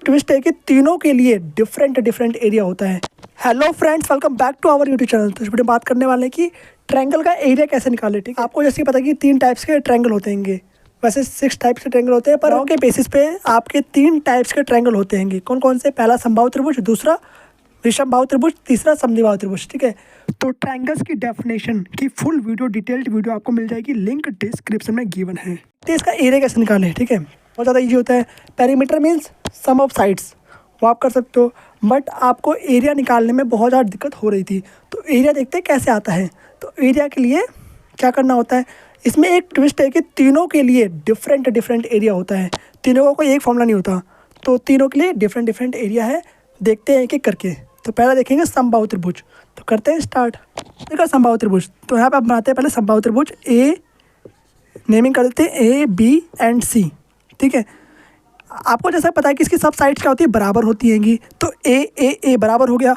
Twist है कि तीनों के लिए डिफरेंट एरिया होता है। Hello friends, welcome back to our YouTube channel. तो इस वीडियो में बात करने वाले हैं कि ट्रायंगल का एरिया कैसे निकालें। ठीक है, आपको जैसे पता है कि 3 टाइप्स के ट्रायंगल होते हैं, वैसे 6 टाइप्स के ट्रायंगल होते हैं, पर उनके बेसिस पे आपके 3 टाइप्स के ट्रायंगल होते हैं। कौन कौन से? पहला समबाहु त्रिभुज, दूसरा विषमबाहु त्रिभुज, तीसरा समद्विबाहु त्रिभुज। ठीक है, तो ट्रायंगल्स की डेफिनेशन की फुल वीडियो, डिटेल्ड वीडियो आपको मिल जाएगी, लिंक डिस्क्रिप्शन में गिवन है। तो इसका एरिया कैसे निकालें? ठीक है, बहुत ज़्यादा ईजी होता है। Perimeter means sum of sides, वो आप कर सकते हो, बट आपको एरिया निकालने में बहुत ज़्यादा दिक्कत हो रही थी। तो एरिया देखते हैं कैसे आता है। तो एरिया के लिए क्या करना होता है, इसमें एक ट्विस्ट है कि तीनों के लिए डिफरेंट एरिया होता है। तीनों का कोई एक फॉर्मूला नहीं होता, तो तीनों के लिए डिफरेंट एरिया है। देखते हैं एक एक करके। तो पहला देखेंगे समबाहु त्रिभुज। तो करते हैं स्टार्ट। देखो समबाहु त्रिभुज, तो यहाँ पे आप बनाते हैं पहले समबाहु त्रिभुज। ए नेमिंग कर देते हैं A, B एंड C। ठीक है, आपको जैसा पता है कि इसकी सब साइड्स क्या होती है, बराबर होती हैंगी। तो ए बराबर हो गया।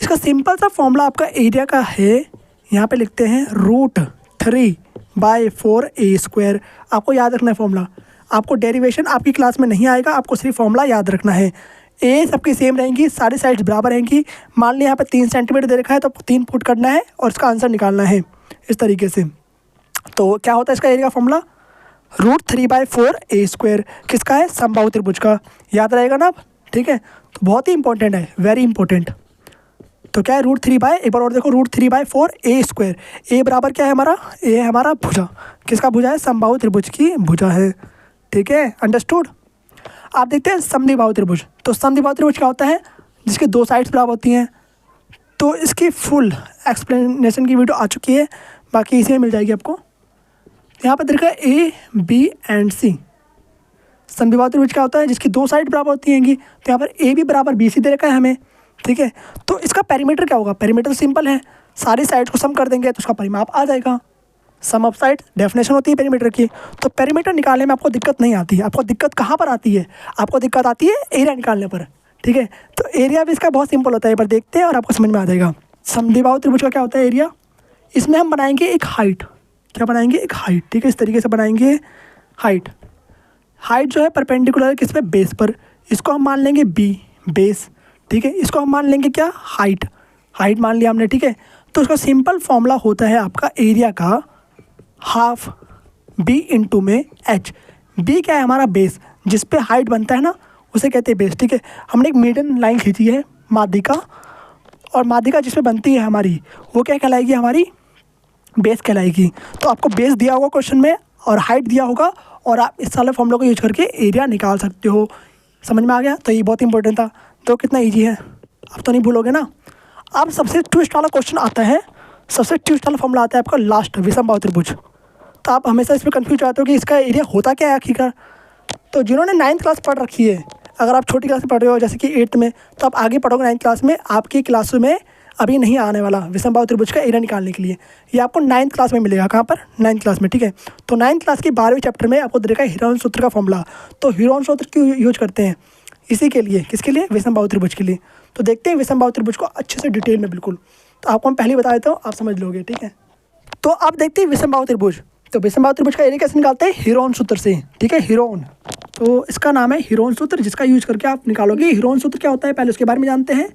इसका सिंपल सा फॉर्मूला आपका एरिया का है, यहाँ पे लिखते हैं √3/4a²। आपको याद रखना है फॉर्मूला। आपको डेरिवेशन आपकी क्लास में नहीं आएगा, आपको सिर्फ फॉर्मूला याद रखना है। ए सबकी सेम रहेंगी, सारी साइड्स बराबर रहेंगी। मान लिया यहाँ पे 3 सेंटीमीटर दे रखा है, तो आपको 3 फुट करना है और इसका आंसर निकालना है इस तरीके से। तो क्या होता है इसका एरिया का फॉर्मूला, √3/4a²। किसका है? समबाहु त्रिभुज का। याद रहेगा ना अब? ठीक है, तो बहुत ही इंपॉर्टेंट है, वेरी इंपॉर्टेंट। तो क्या है एक बार और देखो, √3/4a²। ए बराबर क्या है हमारा? ए है हमारा भुजा। किसका भुजा है? समबाहु त्रिभुज की भुजा है। ठीक है, अंडरस्टूड। आप देखते हैं समद्विबाहु त्रिभुज। तो समद्विबाहु त्रिभुज क्या होता है? जिसके 2 साइड्स बराबर होती हैं। तो इसकी फुल एक्सप्लेनेशन की वीडियो आ चुकी है, बाकी इसी में मिल जाएगी आपको। यहाँ पर देखा A, B एंड C। समद्विबाहु त्रिभुज क्या होता है? जिसकी 2 साइड बराबर होती हैंगी। तो यहाँ पर A भी बराबर BC दे रखा है हमें। ठीक है, तो इसका पेरीमीटर क्या होगा? पेरीमीटर सिंपल है, सारी साइड्स को सम कर देंगे तो उसका परिमाप आ जाएगा। सम ऑफ साइड डेफिनेशन होती है पेरीमीटर की। तो पेरीमीटर निकालने में आपको दिक्कत नहीं आती है। आपको दिक्कत कहाँ पर आती है? आपको दिक्कत आती है एरिया निकालने पर। ठीक है, तो एरिया भी इसका बहुत सिंपल होता है, पर देखते हैं और आपको समझ में आ जाएगा। समद्विबाहु त्रिभुज का क्या होता है एरिया? इसमें हम बनाएंगे एक हाइट। क्या बनाएंगे? एक हाइट। ठीक है, इस तरीके से बनाएंगे हाइट। हाइट जो है परपेंडिकुलर किस पे? बेस पर। इसको हम मान लेंगे B, बेस। ठीक है, इसको हम मान लेंगे क्या? हाइट। हाइट मान लिया हमने। ठीक है, तो उसका सिंपल फॉर्मूला होता है आपका एरिया का ½ B इंटू में H। B क्या है? हमारा बेस। जिस पे हाइट बनता है ना, उसे कहते हैं बेस। ठीक है, हमने एक मीडियन लाइन खींची है माध्यिका, और माध्यिका जिस पे बनती है हमारी, वो क्या कहलाएगी? हमारी बेस कहलाएगी। तो आपको बेस दिया होगा क्वेश्चन में और हाइट दिया होगा, और आप इस वाले फॉर्मूला को यूज करके एरिया निकाल सकते हो। समझ में आ गया? तो ये बहुत इंपॉर्टेंट था। तो कितना ईजी है, आप तो नहीं भूलोगे ना। अब सबसे ट्विस्ट वाला क्वेश्चन आता है, सबसे ट्विस्ट वाला फॉर्मूला आता है आपका लास्ट, विषमबाहु त्रिभुज। तो आप हमेशा इस पर कन्फ्यूज रहते हो कि इसका एरिया होता क्या है आखिरकार। तो जिन्होंने 9th क्लास पढ़ रखी है, अगर आप छोटी क्लास में पढ़ रहे हो जैसे कि 8th में, तो आप आगे पढ़ोगे 9th क्लास में, आपकी क्लासों में अभी नहीं आने वाला विषमबाहु त्रिभुज का एरिया निकालने के लिए। ये आपको 9th क्लास में मिलेगा। कहाँ पर? 9th क्लास में। ठीक है, तो 9th क्लास के 12वें चैप्टर में आपको देखा हीरोन सूत्र का फॉर्मूला। तो हीरोन सूत्र क्यों यूज करते हैं? इसी के लिए। किसके लिए? विषमबाहु त्रिभुज के लिए। तो देखते हैं विषमबाहु त्रिभुज को अच्छे से डिटेल में, बिल्कुल। तो आपको मैं पहले बता देता हूँ, आप समझ लोगे। ठीक है, तो आप देखते हैं विषमबाहु त्रिभुज। तो विषमबाहु त्रिभुज का एरिया कैसे निकालते हैं? हीरोन सूत्र से। ठीक है, हीरोन, तो इसका नाम है हीरोन सूत्र, जिसका यूज करके आप निकालोगे। हीरोन सूत्र क्या होता है पहले उसके बारे में जानते हैं।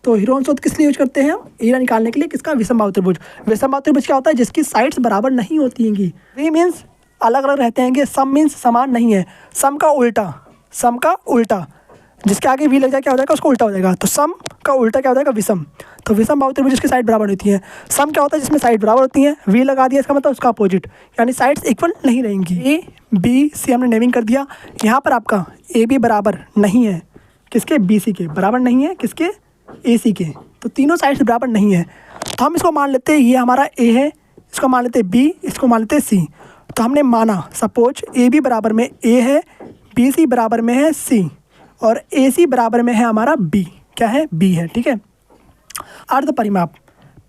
तो हीरोन सूत्र किस लिए यूज करते हैं हम? एरिया निकालने के लिए। किसका? विषमबाहु त्रिभुज। विषमबाहु त्रिभुज क्या होता है? जिसकी साइड्स बराबर नहीं होती हैंगी। वी मीन्स अलग अलग रहते हैं। सम मीन्स समान नहीं है। सम का उल्टा, सम का उल्टा, जिसके आगे वी लग जाए क्या हो जाएगा? उसको उल्टा हो जाएगा। तो सम का उल्टा क्या हो जाएगा? विषम। तो विषमबाहु त्रिभुज जिसकी साइड बराबर होती हैं। सम क्या होता है? जिसमें साइड बराबर होती हैं। वी लगा दिया, इसका मतलब उसका अपोजिट, यानी साइड्स इक्वल नहीं रहेंगी। A, B, C हमने नेमिंग कर दिया। यहाँ पर आपका AB बराबर नहीं है किसके? BC के। बराबर नहीं है किसके? AC के। तो तीनों साइड्स बराबर नहीं है। तो हम इसको मान लेते हैं ये हमारा A है, इसको मान लेते हैं B, इसको मान लेते हैं C। तो हमने माना सपोज AB बराबर में A है, BC बराबर में है C, और AC बराबर में है हमारा B। क्या है? B है। ठीक है, अर्ध परिमाप।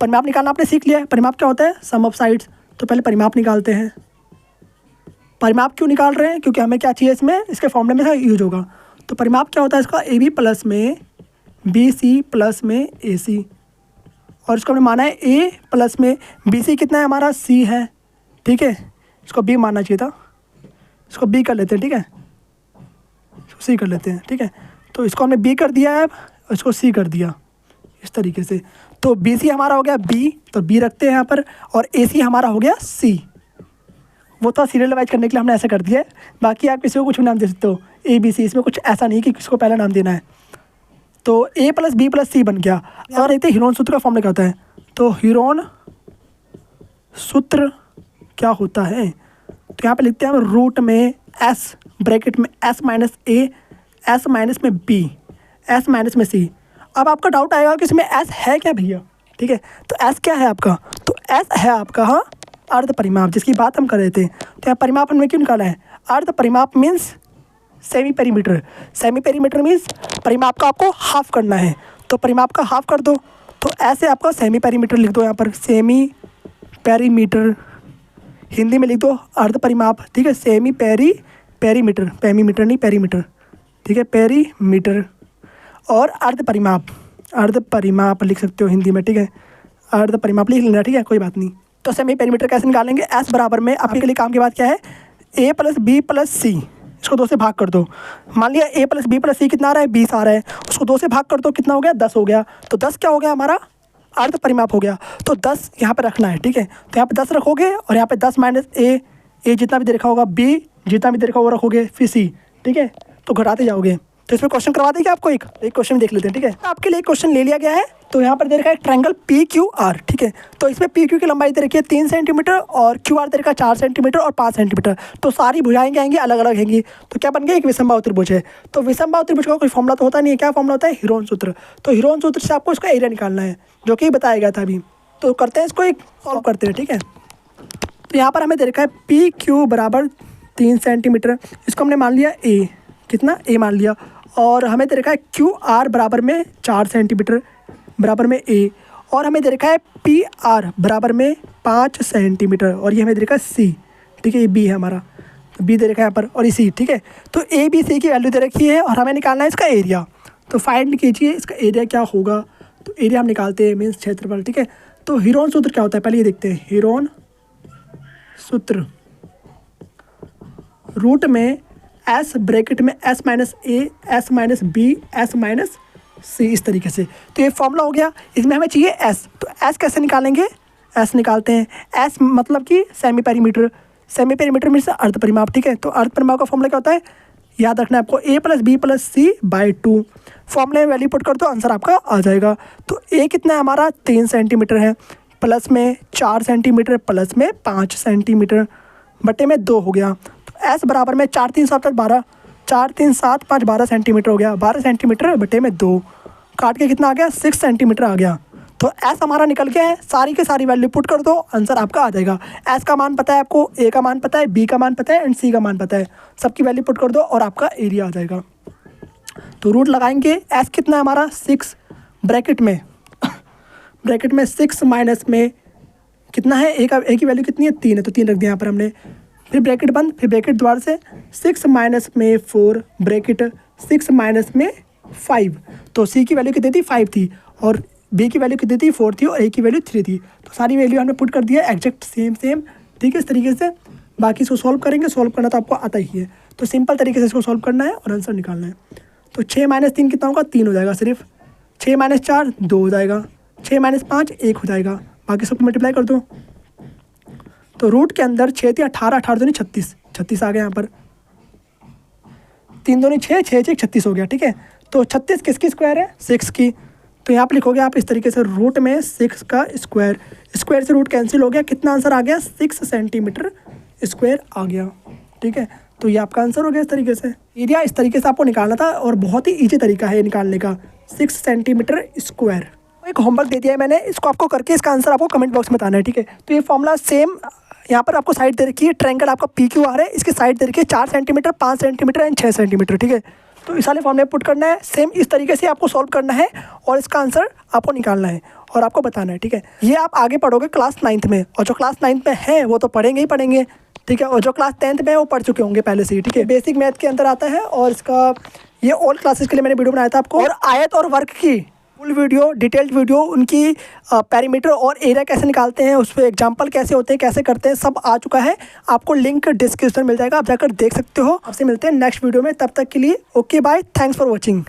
परिमाप निकालना आपने सीख लिया है। परिमाप क्या होता है? सम ऑफ साइड्स। तो पहले परिमाप निकालते हैं। परिमाप क्यों निकाल रहे हैं? क्योंकि हमें क्या चाहिए इसमें, इसके फॉर्मूले में यूज होगा। तो परिमाप क्या होता है इसका? AB प्लस में BC प्लस में AC, और इसको हमने माना है A प्लस में BC कितना है हमारा? C है। ठीक है, इसको B मानना चाहिए था, इसको B कर लेते हैं। ठीक है, C कर लेते हैं। ठीक है, तो इसको हमने बी कर दिया है, इसको सी कर दिया इस तरीके से। तो बी सी हमारा हो गया बी, तो बी रखते हैं यहाँ पर, और ए सी हमारा हो गया सी। वो तो सीरियल वाइज करने के लिए हमने ऐसा कर दिया है, बाकी आप किसी को कुछ भी नाम दे सकते हो, ए बी सी, इसमें कुछ ऐसा नहीं कि किसको पहला नाम देना है। तो ए प्लस बी प्लस सी बन गया। और देखते हैं हीरोन सूत्र का फॉर्मूला क्या होता है। तो हीरोन सूत्र क्या होता है, तो यहाँ पे लिखते हैं हम रूट में एस, ब्रैकेट में S minus A, S minus में बी, एस माइनस में सी। अब आपका डाउट आएगा कि इसमें एस है क्या भैया, ठीक है। तो एस क्या है आपका, तो एस है आपका हाँ अर्ध परिमाप, जिसकी बात हम कर रहे थे। तो यहाँ परिमाप हमने क्यों निकाला है, अर्ध परिमाप means semi perimeter. Semi perimeter means परिमाप का आपको हाफ करना है, तो परिमाप का हाफ कर दो, तो ऐसे आपका सेमी पेरीमीटर लिख दो यहाँ पर, सेमी पेरीमीटर, हिंदी में लिख दो अर्ध परिमाप, ठीक है। सेमी पेरीमीटर, पेरीमीटर नहीं पेरीमीटर, ठीक है, पेरीमीटर। और अर्ध परिमाप लिख सकते हो हिंदी में, ठीक है, अर्ध परिमाप लिख लेना, ठीक है, कोई बात नहीं। तो सेमी पेरीमीटर कैसे निकालेंगे, एस बराबर में आपके लिए काम की बात क्या है, ए प्लस बी प्लस सी, इसको 2 से भाग कर दो। मान लिया ए प्लस बी प्लस सी कितना आ रहा है, 20 आ रहा है, उसको 2 से भाग कर दो, कितना हो गया, 10 हो गया। तो 10 क्या हो गया हमारा, अर्ध परिमाप हो गया। तो 10 यहाँ पे रखना है, ठीक है। तो यहाँ पे 10 रखोगे, और यहाँ पे 10 माइनस ए जितना भी दे रखा होगा, बी जितना भी दे रखा होगा रखोगे, फिर सी, ठीक है। तो घटाते जाओगे। तो इसमें क्वेश्चन करवा देंगे आपको, एक क्वेश्चन देख लेते हैं, ठीक है। आपके लिए क्वेश्चन ले लिया गया है। तो यहाँ पर दे रखा है ट्रायंगल पी क्यू आर, ठीक है। तो इसमें पी क्यू की लंबाई दे रखी है 3 सेंटीमीटर, और क्यू आर दे रखा है 4 सेंटीमीटर और 5 सेंटीमीटर। तो सारी भुजाएं आएंगी अलग अलग हैंगी, तो क्या बन गया, एक विषमबाहु त्रिभुज है। तो विषमबाहु त्रिभुज का कोई फॉर्मूला तो होता नहीं है, क्या फॉर्मूला होता है, हीरोन सूत्र। तो हीरोन सूत्र से आपको इसका एरिया निकालना है, जो कि बताया गया था अभी। तो करते हैं इसको, एक सॉल्व करते हैं, ठीक है। तो यहाँ पर हमें दे रखा है पी क्यू बराबर 3 सेंटीमीटर, इसको हमने मान लिया ए, कितना, ए मान लिया। और हमें दे रखा है क्यू आर बराबर में 4 सेंटीमीटर बराबर में ए, और हमें दे रखा है पी आर बराबर में 5 सेंटीमीटर, और ये हमें दे रखा है सी, ठीक है, ये बी है हमारा, बी दे रखा है यहाँ पर, और ये सी, ठीक है। तो ए बी सी की वैल्यू दे रखी है, और हमें निकालना है इसका एरिया। तो फाइंड कीजिए इसका एरिया क्या होगा। तो एरिया हम निकालते हैं, मीन्स क्षेत्रफल, ठीक है। तो हीरोन सूत्र क्या होता है, पहले ये देखते हैं। हीरोन सूत्र रूट में एस, ब्रैकेट में S minus A, S minus B, S minus C, इस तरीके से। तो ये फॉर्मूला हो गया। इसमें हमें चाहिए एस, तो एस कैसे निकालेंगे, एस निकालते हैं। एस मतलब कि semi perimeter, semi perimeter means अर्ध परिमाप, ठीक है। तो अर्ध परिमाप का फॉर्मूला क्या होता है, याद रखना है आपको, A plus B plus C by 2। फॉर्मूले में वैल्यू पुट कर दो, आंसर आपका आ जाएगा। तो ए कितना है हमारा, 3 सेंटीमीटर है, प्लस में 4 सेंटीमीटर, प्लस में 5 सेंटीमीटर, बटे में 2 हो गया। तो एस बराबर में 4 3 7 12, 4 3 7 5 12 सेंटीमीटर हो गया, 12 सेंटीमीटर बटे में 2, काट के कितना आ गया, 6 सेंटीमीटर आ गया। तो एस हमारा निकल गया है, सारी के सारी वैल्यू पुट कर दो, आंसर आपका आ जाएगा। एस का मान पता है आपको, ए का मान पता है, बी का मान पता है, एंड सी का मान पता है, सबकी वैल्यू पुट कर दो और आपका एरिया आ जाएगा। तो रूट लगाएंगे, एस कितना है हमारा, 6, ब्रैकेट में 6 माइनस में कितना है, ए की वैल्यू कितनी है, 3 है, तो 3 रख दिया यहाँ पर हमने। फिर ब्रैकेट बंद, फिर ब्रैकेट दोबारा से 6 माइनस में 4, ब्रैकेट 6 माइनस में 5। तो सी की वैल्यू कितनी थी, 5 थी, और बी की वैल्यू कितनी थी, 4 थी, और ए की वैल्यू 3 थी। तो सारी वैल्यू हमने पुट कर दिया एग्जैक्ट सेम, ठीक है, इस तरीके से। बाकी इसको सॉल्व करेंगे, सॉल्व करना तो आपको आता ही है। तो सिंपल तरीके से इसको सॉल्व करना है और आंसर निकालना है। तो 6 माइनस 3 कितना होगा, 3 हो जाएगा सिर्फ। 6 माइनस 4 2 हो जाएगा, 6 माइनस 5 1 हो जाएगा, बाकी सबको मल्टीप्लाई कर दो। तो रूट के अंदर 6 थी 18, 18 दूनी 36, 36 आ गया यहाँ पर, 3 दूनी 6, 6 6 36 हो गया, ठीक है। तो 36 किसकी स्क्वायर है, 6 की। तो यहाँ पर लिखोगे आप इस तरीके से, रूट में 6 का स्क्वायर, स्क्वायर से रूट कैंसिल हो गया, कितना आंसर आ गया, 6 सेंटीमीटर स्क्वायर आ गया, ठीक है। तो ये आपका आंसर हो गया इस तरीके से। एरिया इस तरीके से आपको निकालना था, और बहुत ही ईजी तरीका है निकालने का, 6 सेंटीमीटर स्क्वायर। एक होमवर्क दे दिया है मैंने, इसको आपको करके इसका आंसर आपको कमेंट बॉक्स में बताना है, ठीक है। तो ये फॉर्मूला सेम यहाँ पर आपको साइड दे रखी है, ट्रायंगल आपका पी क्यू आर है, इसकी साइड दे रखी है 4 सेंटीमीटर, 5 सेंटीमीटर एंड 6 सेंटीमीटर, ठीक है। तो इस वाले फॉर्मूले पुट करना है, सेम इस तरीके से आपको सॉल्व करना है, और इसका आंसर आपको निकालना है और आपको बताना है, ठीक है। ये आप आगे पढ़ोगे क्लास 9th में, और जो क्लास 9th में है वो तो पढ़ेंगे ही पढ़ेंगे, ठीक है। और जो क्लास 10th में है वो पढ़ चुके होंगे पहले से ही, ठीक है। बेसिक मैथ के अंदर आता है, और इसका ये ऑल क्लासेस के लिए मैंने वीडियो बनाया था आपको, और आयत और वर्ग की फुल वीडियो, डिटेल्ड वीडियो, उनकी पैरामीटर और एरिया कैसे निकालते हैं, उस पर एग्जाम्पल कैसे होते हैं, कैसे करते हैं, सब आ चुका है। आपको लिंक डिस्क्रिप्शन मिल जाएगा, आप जाकर देख सकते हो। आपसे मिलते हैं नेक्स्ट वीडियो में, तब तक के लिए okay bye, thanks for watching.